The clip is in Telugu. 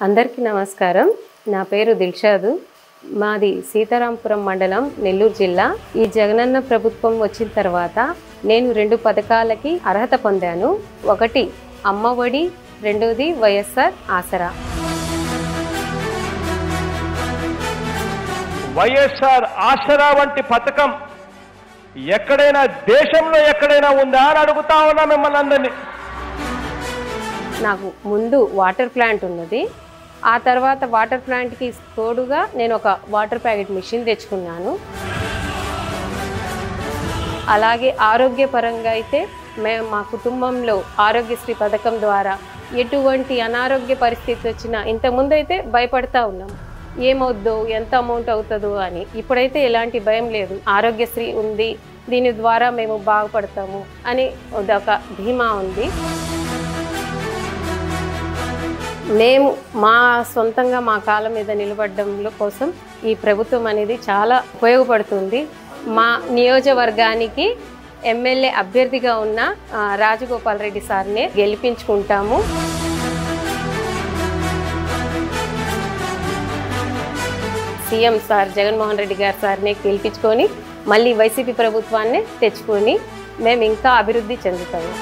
అందరికీ నమస్కారం. నా పేరు దిల్షాదు. మాది సీతారాంపురం మండలం, నెల్లూరు జిల్లా. ఈ జగనన్న ప్రభుత్వం వచ్చిన తర్వాత నేను 2 పథకాలకి అర్హత పొందాను. ఒకటి అమ్మఒడి, రెండోది వైఎస్ఆర్ ఆసరా. వైఎస్ఆర్ ఆసరా వంటి పథకం ఎక్కడైనా దేశంలో ఎక్కడైనా ఉందా అని అడుగుతా ఉన్నా మిమ్మల్ని అందరినీ. నాకు ముందు వాటర్ ప్లాంట్ ఉన్నది. ఆ తర్వాత వాటర్ ప్లాంట్కి తోడుగా నేను ఒక వాటర్ ప్యాకెట్ మిషన్ తెచ్చుకున్నాను. అలాగే ఆరోగ్యపరంగా అయితే మేము మా కుటుంబంలో ఆరోగ్యశ్రీ పథకం ద్వారా ఎటువంటి అనారోగ్య పరిస్థితి వచ్చినా, ఇంతకుముందు అయితే భయపడతా ఉన్నాం, ఏమవుద్దో, ఎంత అమౌంట్ అవుతుందో అని. ఇప్పుడైతే ఎలాంటి భయం లేదు. ఆరోగ్యశ్రీ ఉంది, దీని ద్వారా మేము బాగుపడతాము అని ఒక ధీమా ఉంది. మేము మా సొంతంగా మా కాళ్ళ మీద నిలబడడంలో కోసం ఈ ప్రభుత్వం అనేది చాలా ఉపయోగపడుతుంది. మా నియోజకవర్గానికి ఎమ్మెల్యే అభ్యర్థిగా ఉన్న రాజగోపాల్ రెడ్డి సార్నే గెలిపించుకుంటాము. సీఎం సార్ జగన్మోహన్ రెడ్డి గారు సార్నే గెలిపించుకొని మళ్ళీ వైసీపీ ప్రభుత్వాన్ని తెచ్చుకొని మేము ఇంకా అభివృద్ధి చెందుతాము.